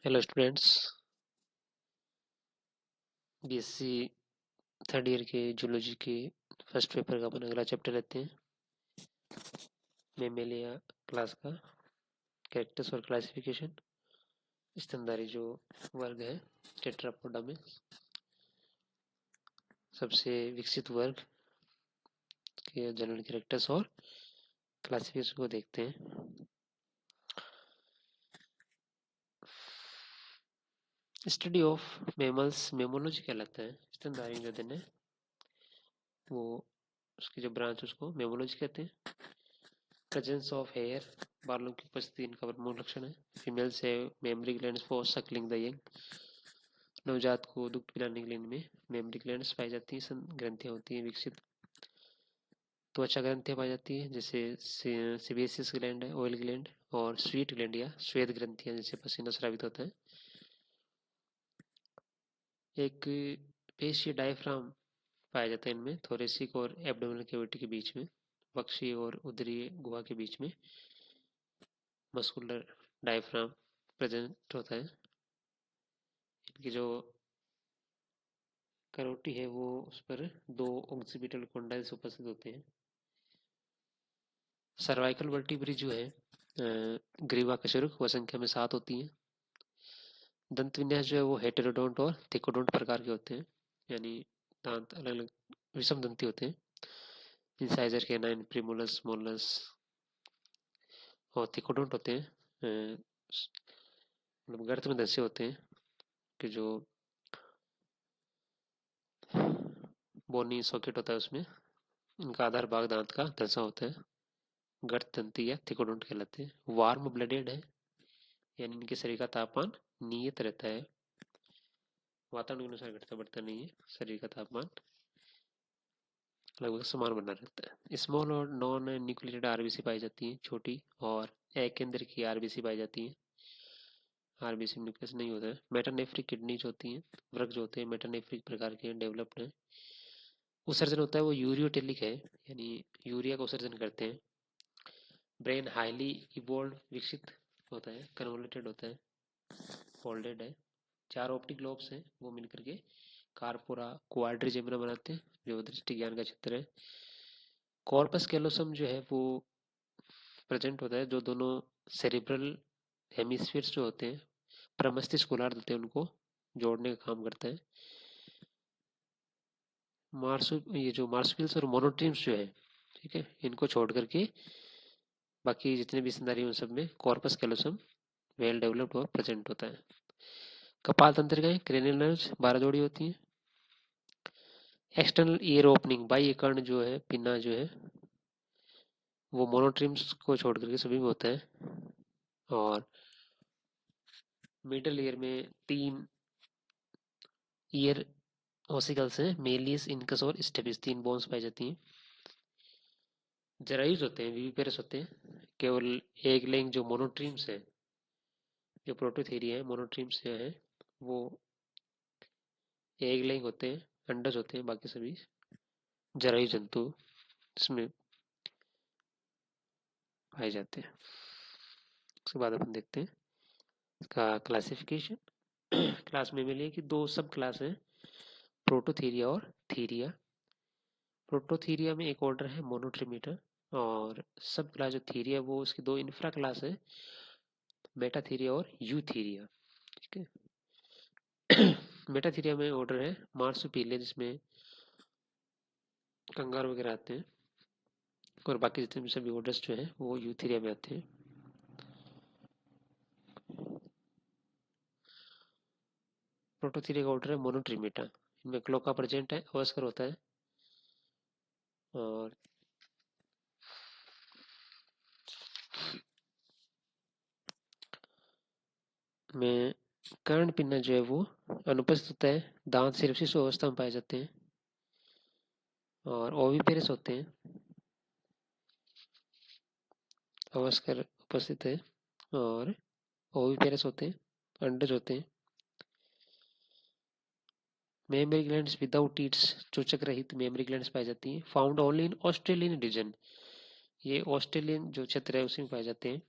Hello students. BSc third year के zoology के first paper का अपन अगला चैप्टर लेते हैं। मेमेलिया क्लास का कैरेक्टर्स और क्लासिफिकेशन। स्तनधारी जो वर्ग है टेट्रापोडा में सबसे विकसित वर्ग के जनरल कैरेक्टर्स और क्लासिफिकेशन को देखते हैं। स्टडी ऑफ मेमल्स मेमोलॉजी कहलाता है। स्तनधारी जो दिन है वो उसकी जो ब्रांच उसको मेमोलॉजी कहते हैं। प्रेजेंस ऑफ हेयर बालों की उपस्थिति इनका प्रमुख लक्षण है। फीमेल्स है mammary glands for Suckling the young. नवजात को दुग्ध पिलाने के लिए इनमें मेमरी ग्लैंड्स पाई जाती हैं, ग्रंथियाँ होती हैं विकसित। त्वचा ग्रंथियाँ पाई जाती हैं जैसे सेबेसियस ग्लैंड है, ऑयल ग्लैंड और स्वीट ग्लैंड या श्वेत ग्रंथियाँ जिससे पसीना स्रावित होता है। एक पेशी डायफ्राम पाया जाता है इनमें थोरेसिक और एब्डोमिनल कैविटी के बीच में, वक्षीय और उदरीय गुहा के बीच में मस्कुलर डायफ्राम प्रेजेंट होता है। इनकी जो करोटी है वो उस पर दो ऑक्सीपिटल कॉन्डाइल्स उपस्थित होते हैं। सर्वाइकल वर्टिब्री जो है ग्रीवा कशेरुक वह संख्या में 7 होती हैं। दंत विन्यास जो है वो हेटेरोडोंट और थिकोडोंट प्रकार के होते हैं, यानी दांत अलग अलग विषम दंती होते हैं। इंसाइजर कैनाइन प्रीमोलस मोलस और थिकोडोंट होते हैं, मतलब गर्त में धंसे होते हैं कि जो बोनी सॉकेट होता है उसमें इनका आधार भाग दांत का धंसा होता है। गर्त दंती या थिकोडोंट कहलाते हैं। वार्म ब्लडेड है, यानी इनके शरीर का तापमान नियत रहता है, वातावरण के अनुसार घटता बढ़ता नहीं है। शरीर का तापमान लगभग समान बना रहता है। स्मॉल और नॉन न्यूक्लिएटेड आरबीसी पाई जाती हैं, छोटी और एक केंद्र की आरबीसी पाई जाती हैं। आरबीसी न्यूक्लियस नहीं होता है। मेटानेफ्रिक किडनी जो होती हैं, वृक्क जो होते हैं मेटानेफ्रिक प्रकार के डेवलप्ड हैं। उत्सर्जन होता है वो यूरियोटेलिक है, यानी यूरिया का उत्सर्जन करते हैं। ब्रेन हाईली इवोल्व विकसित होता है, कन्वोल्यूटेड होता है, फोल्डेड है। 4 ऑप्टिक लोब्स हैं वो मिलकर के कार्पोरा क्वाड्रिजेमिना बनाते हैं जो दृष्टि ज्ञान का क्षेत्र है। कॉर्पस कैलोसम जो है वो प्रेजेंट होता है जो दोनों सेरिब्रल हेमिस्फीयर्स जो होते हैं प्रमस्तिष्क गोलार्ध होते हैं उनको जोड़ने का काम करता है। ये जो मार्सुपिल्स और मोनोट्रीम्स जो है, ठीक है, इनको छोड़ करके बाकी जितने भी स्तनधारी हैं उन सब में कॉर्पस कैलोसम वेल डेवलप्ड और प्रेजेंट होता है। कपाल तंत्रिकाएं क्रेनियल नर्व्स 12 जोड़ी होती हैं। एक्सटर्नल ईयर ओपनिंग बाह्य कर्ण जो है पिन्ना जो है वो मोनोट्रीम्स को छोड़ करके सभी में होता है। और मिडल ईयर में 3 ईयर ओसिकल्स हैं, मेलियस इनकस और स्टेपिस, 3 बोन्स पाई जाती हैं। जरायुज होते हैं विविपेरस होते हैं। केवल एक लिंग जो मोनोट्रीम्स है, जो प्रोटोथेरिया है मोनोट्रीम्स जो है वो एक लिंग होते हैं, अंडज होते हैं, बाकी सभी जरायु जंतु इसमें पाए जाते हैं। उसके बाद अपन देखते हैं इसका क्लासिफिकेशन। क्लास में मिली कि 2 सब क्लास हैं, प्रोटोथीरिया और थीरिया। प्रोटोथीरिया में एक ऑर्डर है मोनोट्रिमीटा, और सब क्लास जो थीरिया वो उसकी 2 इंफ्रा क्लास है, मेटाथीरिया और यूथीरिया। ठीक है। मेटाथीरिया में ऑर्डर है मार्सुपिलिया जिसमें कंगारू वगैरह आते हैं, और बाकी जितने भी सभी ऑर्डर्स जो हैं वो यूथीरिया में आते हैं। प्रोटोथीरिया का ऑर्डर है मोनोट्रिमीटा, इनमें क्लोका प्रेजेंट है, अवस्कर होता है। और में कर्ण पिन्ना जो है वो अनुपस्थित होता है, दांत सिर्फ शिशु अवस्था में पाए जाते हैं। और ओविपेरस होते हैं, अवस्कर उपस्थित है। और ओविपेरस होते हैं, अंडज होते हैं। मेमरी ग्लैंड्स विदाउट ईट्स, चोचक रहित मेमरी ग्लैंड्स पाई जाती हैं। Found only in Australian region, ये ऑस्ट्रेलियन जो क्षेत्र है उसी में पाए जाते हैं।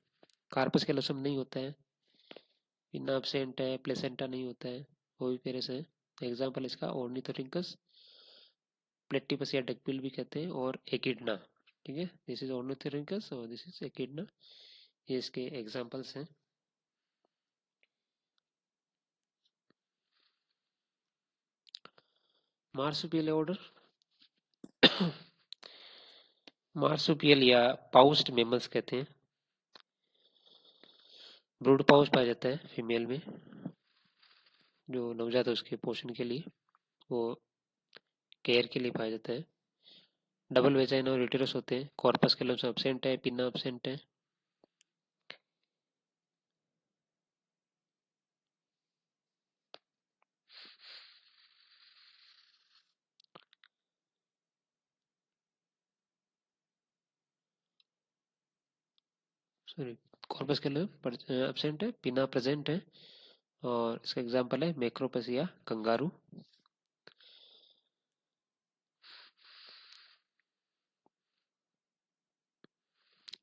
कार्पस कैलोसम नहीं होता है, पिन्ना एब्सेंट है, प्लेसेंटा नहीं होता है, वो भी पेरेस है। एग्जाम्पल इसका ऑर्निथोरिंकस, प्लेटिपस या डकबिल भी कहते हैं, और एकिडना। ठीक है, दिस इज ऑर्निथोरिंकस और दिस इज एकिडना, ये इसके एग्जाम्पल्स हैं। मार्सुपियल ऑर्डर मार्सुपियल या पाउस्ड मेमल्स कहते हैं। ब्रूड पाउच पाया जाता है फीमेल में, जो नवजात है उसके पोषण के लिए, वो केयर के लिए पाया जाता है। डबल वेजाइना और यूटेरस होते हैं। कॉर्पस कैलोसम एब्सेंट है, पिन्ना एब्सेंट है। सॉरी, कॉर्पस कैलोसम एब्सेंट है, पिन्ना प्रेजेंट है, और इसका एग्जांपल है मैक्रोपस या कंगारू।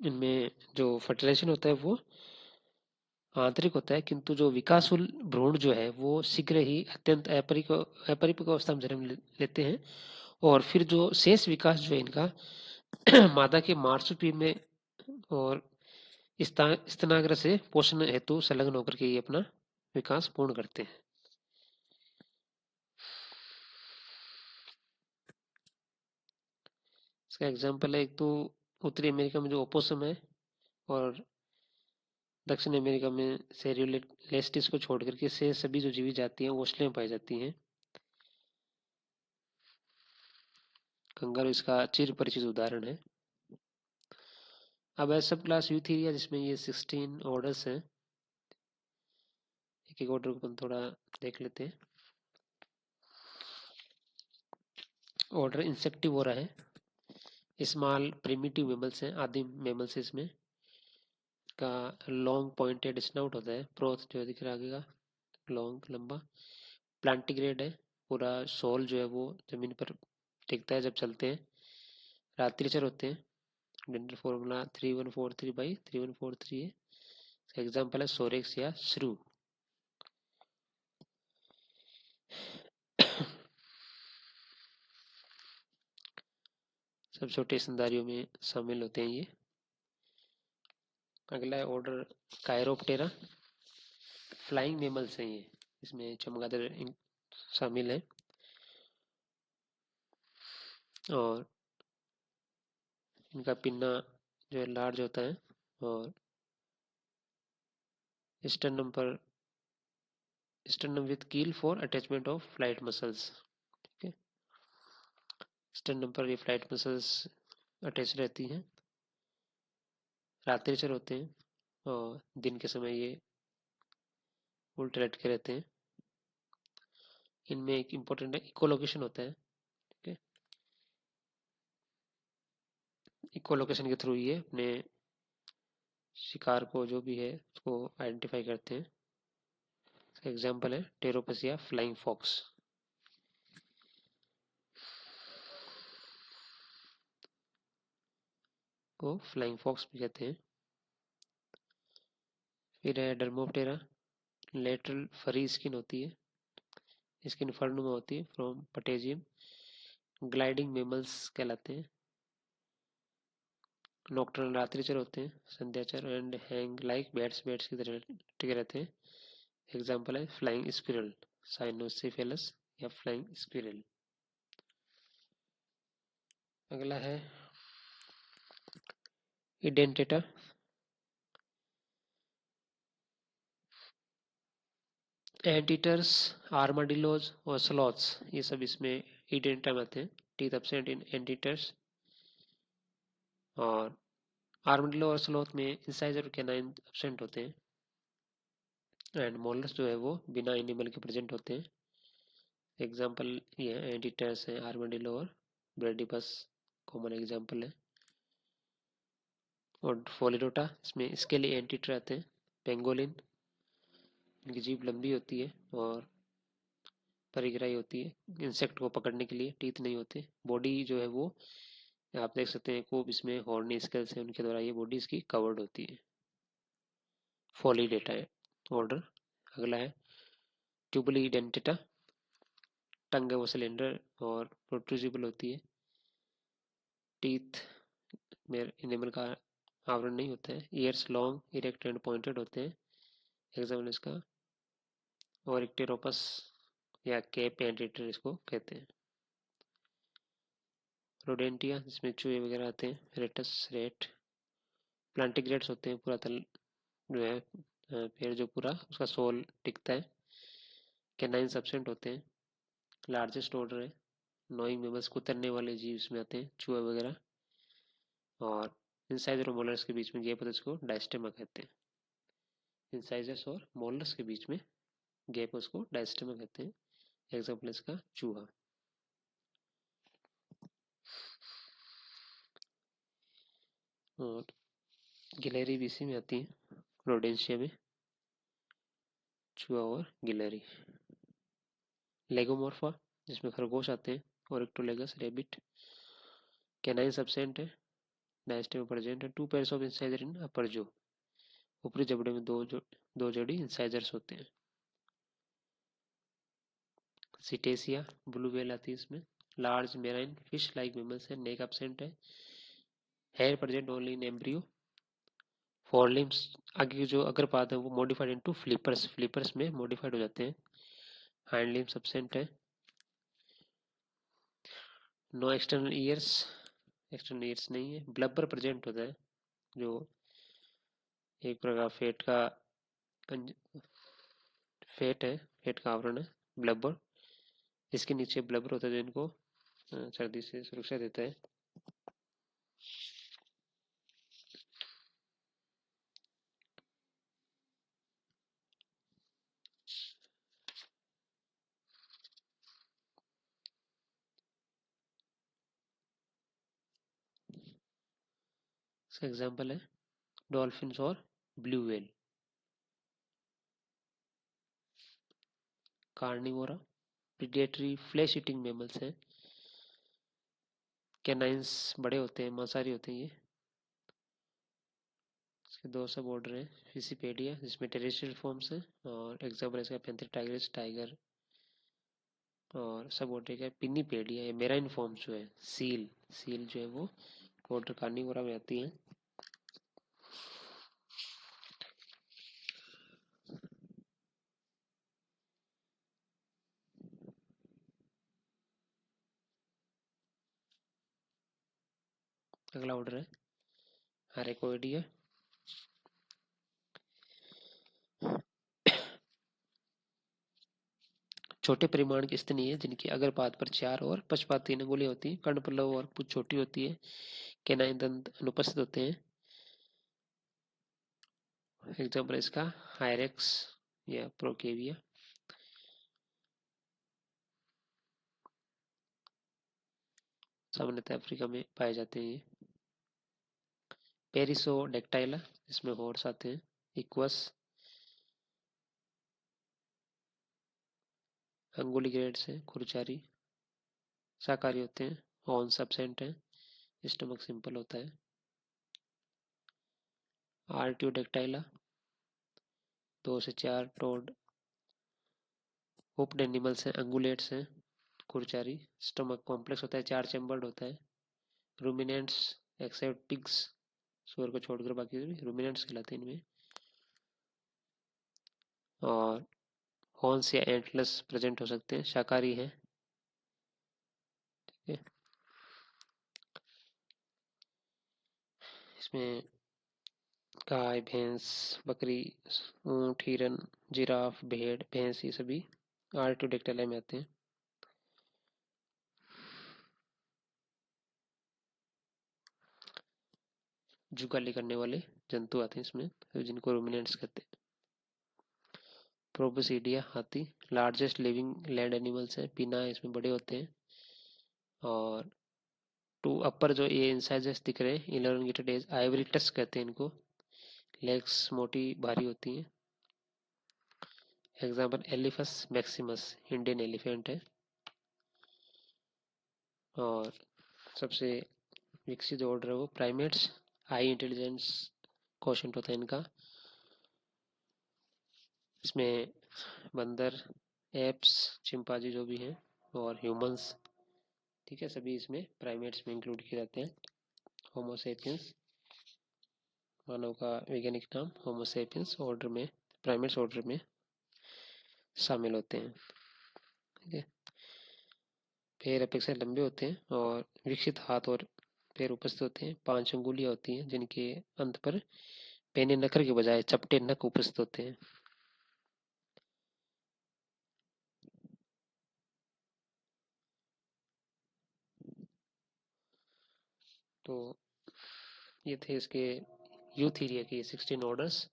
इनमें जो फर्टिलाइजेशन होता है वो आंतरिक होता है, किंतु जो विकासशील भ्रूण जो है वो शीघ्र ही अत्यंत अपरिपक्व अवस्था में जन्म लेते हैं, और फिर जो शेष विकास जो है इनका मादा के मार्सुपी में और स्तनाग्र से पोषण हेतु संलग्न होकर के ये अपना विकास पूर्ण करते हैं। इसका एग्जाम्पल है, एक तो उत्तरी अमेरिका में जो ओपोसम है, और दक्षिण अमेरिका में सेरियोलेस्टिस को छोड़ करके से सभी जो जीवित जाती हैं वो ऑस्ट्रेलिया में पाई जाती हैं। कंगारू इसका चिर परिचित उदाहरण है। अब है सब क्लास यूथीरिया, जिसमें ये 16 ऑर्डर्स हैं। एक एक ऑर्डर को अपन थोड़ा देख लेते हैं। ऑर्डर इंसेक्टिवोरा है। स्मॉल प्रिमिटिव मेमल्स हैं, आदिम मेमल्स इसमें का लॉन्ग पॉइंटेड स्नाउट होता है, प्रोथ जो दिख रहा आगे का लॉन्ग लंबा। प्लांटिग्रेड है, पूरा सोल जो है वो जमीन पर टिकता है जब चलते हैं। रात्रिचर होते हैं। डेंटल फॉर्मूला 3143/3143 है। एग्जाम्पल है सोरेक्स या श्रू। सब छोटे स्तनधारियों में शामिल होते हैं ये। अगला है ऑर्डर कायरोप्टेरा, फ्लाइंग मेमल्स हैं ये, इसमें चमगादड़ शामिल है, और इनका पिन्ना जो है लार्ज होता है, और स्टर्नम पर स्टर्नम विथ कील for attachment of flight muscles. ठीक है, स्टर्नम पर ये फ्लाइट मसल्स अटैच रहती हैं। रात्रिचर होते हैं, और दिन के समय ये उल्टे लटके रहते हैं। इनमें एक इम्पोर्टेंट है इकोलोकेशन होता है। ठीक है, इकोलोकेशन के थ्रू ये अपने शिकार को जो भी है उसको आइडेंटिफाई करते हैं। एग्जाम्पल है टेरोपस या फ्लाइंग फॉक्स। को फ्लाइंग फॉक्स भी कहते हैं। फिर है डर्मोप्टेरा, लेटरल फरी स्किन होती है, स्किन फरनुमा होती है, फ्रॉम पटेजियम। ग्लाइडिंग मेमल्स कहलाते हैं। नॉक्टर्नल रात्रिचर होते हैं, संध्याचर, एंड हैंग लाइक बैट्स की तरह टिके रहते हैं। एग्जाम्पल है फ्लाइंग स्क्विरल, साइनोसिफेलस या फ्लाइंग स्क्विरल। अगला है इडेंटेटा, एंटीटर्स, आर्माडिलोज और स्लॉथ्स, ये सब इसमें इडेंटा में आते हैं। टीथ एब्सेंट इन एंटीटर्स, और आर्माडिलो और स्लॉथ में इंसाइजर कैनाइन एब्सेंट होते हैं, एंड मोलर्स जो है वो बिना एनिमल के प्रेजेंट होते हैं। एग्जाम्पल ये एंटीटर्स हैं, आर्माडिलो और ब्रेडिपस कॉमन एग्जाम्पल है। और फोलिडोटा, इसमें इसके लिए एंटीटर आते हैं। पेंगोलिन, इनकी जीभ लंबी होती है और परिग्राही होती है, इंसेक्ट को पकड़ने के लिए। टीथ नहीं होते। बॉडी जो है वो आप देख सकते हैं, खूब इसमें हॉर्नी स्केल्स हैं, उनके द्वारा ये बॉडी इसकी कवर्ड होती है। फोलिडेटा है ऑर्डर। अगला है ट्यूबुली डेंटेटा, टंग है वो सिलेंडर और प्रोट्रूजिबल होती है। टीथ में इनेमल का आवरण नहीं होता है। Years long erect and pointed होते हैं। एग्जाम्पल इसका और इक्टेरोपस या केप एंटीटर इसको कहते हैं। रोडेंटिया जिसमें चूहे वगैरह आते हैं। Rates rate. प्लांटिग्रेट्स होते हैं, पूरा तल जो है पेड़ जो पूरा उसका सोल टिकता है। कैनाइन सब्सेंट होते हैं। लार्जेस्ट ऑर्डर है। नोइंग मेमल्स कुतरने वाले जीव इसमें आते हैं, चूहे वगैरह। और इंसाइजर और मोलर्स के बीच में गैप होता है, उसको डायस्टेमा कहते हैं। इंसाइजर्स और मोलर्स के बीच में गैप उसको डायस्टेमा कहते हैं। एग्जाम्पल इसका चूहा। और गिलहरी भी इसी में आती है, रोडेंशिया में, चूहा और गिलहरी। लेगोमोर्फा जिसमें खरगोश आते हैं। और इक्टोलेगस रेबिट। कैनाइन सब्सेंट है, डायस्टेमा प्रेजेंट है। टू पेयर्स ऑफ इंसाइजर इन अपर जो, ऊपरी जबड़े में दो जोड़ी इंसाइजर्स होते हैं। सिटेसिया ब्लू व्हेल आती है इसमें। Large marine fish like mammals है, नेक एब्सेंट है। Hair present only in embryo. Four limbs आगे की जो अग्रपाद है वो मॉडिफाइड इनटू फ्लिपर्स, फ्लिपर्स में मॉडिफाइड हो जाते हैं। हाइंड लिम्स एब्सेंट है। No external ears, external ears नहीं है। ब्लबर प्रेजेंट होता है, जो एक प्रकार फेट है, फेट का आवरण है ब्लबर। इसके नीचे ब्लबर होता है जो इनको सर्दी से सुरक्षा देता है। इसका एग्जाम्पल है डॉल्फिन और blue whale. Carnivora predatory flesh eating mammals हैं। कैनाइंस बड़े होते हैं, मांसाहारी होते हैं ये। इसके दो सब ऑर्डर हैं। फिसिपेडिया जिसमें टेरेस्ट्रियल फॉर्म्स हैं, और एग्जाम्पल इसका पैंथर टाइग्रिस टाइगर। और सब ऑर्डर का पिनीपेडिया, ये मेराइन फॉर्म्स जो है, सील, सील जो है वो ऑर्डर कार्निवोरा में आती है। अगला ऑर्डर है हारेकोइडिया। छोटे परिमाण की स्तनी है, जिनकी अग्रपाद पर 4 और पक्षपात 3 अंगुलियां होती हैं। कर्णपल्लव और पूंछ छोटी होती है। कैनाइन दंत अनुपस्थित होते हैं। एग्जाम्पल इसका हायरेक्स या प्रोकेविया। सामान्यतः अफ्रीका में पाए जाते हैं ये। पेरिसोडेक्टाइला इसमें हॉर्स आते हैं। इक्वस। अंगुलीग्रेड्स हैं, खुरचारी, शाकाहारी होते हैं। हॉर्न्स एब्सेंट हैं। स्टमक सिंपल होता है। आर्टियोडेक्टाइला 2 से 4 टोड। हुप्ड एनिमल्स हैं, अंगुलेट्स हैं, खुरचारी। स्टमक कॉम्प्लेक्स होता है, 4 चैम्बर्ड होता है। रूमिनेंट्स एक्सेप्ट पिग्स, सुअर को छोड़कर बाकी सभी रूमिनेंट्स कहलाते हैं इनमें। और हॉर्न्स या एंटलस प्रेजेंट हो सकते हैं, शाकाहारी हैं। ठीक है, इसमें गाय, भैंस, बकरी, ऊंट, हिरन, जिराफ, भेड़, भैंस, ये सभी आर्टियोडेक्टाइला में आते हैं। जुगाली करने वाले जंतु आते हैं इसमें, जिनको रूमिनेंट्स कहते हैं। प्रोबोसिडिया हाथी, लार्जेस्ट लिविंग लैंड एनिमल्स है। पीना इसमें बड़े होते हैं। और टू अपर जो ये इंसाइजर्स दिख रहे हैं, इलोंगेटेड एज आइवरी टस्क कहते हैं इनको। लेग्स मोटी भारी होती हैं। Example Elephas maximus, Indian elephant है। और सबसे विकसित ऑर्डर है वो प्राइमेट्स। हाई इंटेलिजेंस क्वोशंट होता है इनका। इसमें बंदर, एप्स, चिंपांजी जो भी हैं, और ह्यूमंस, ठीक है, सभी इसमें प्राइमेट्स में इंक्लूड किए जाते हैं। होमो सेपियंस मानव का वैज्ञानिक नाम होमो सेपियंस ऑर्डर में, प्राइमेट्स ऑर्डर में शामिल होते हैं, ठीक है। पैर अपेक्षा लंबे होते हैं और विकसित हाथ और पैर उपस्थित होते हैं। 5 अंगुलियां होती हैं जिनके अंत पर पैने नखर के बजाय चपटे नख उपस्थित होते हैं। तो ये थे इसके यूथीरिया की 16 ऑर्डर्स।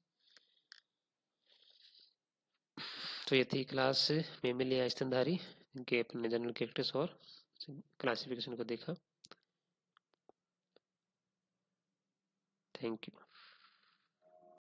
तो ये थी क्लास मेमेलिया स्तनधारी, इनके अपने जनरल कैरेक्टर्स और क्लासिफिकेशन को देखा। Thank you.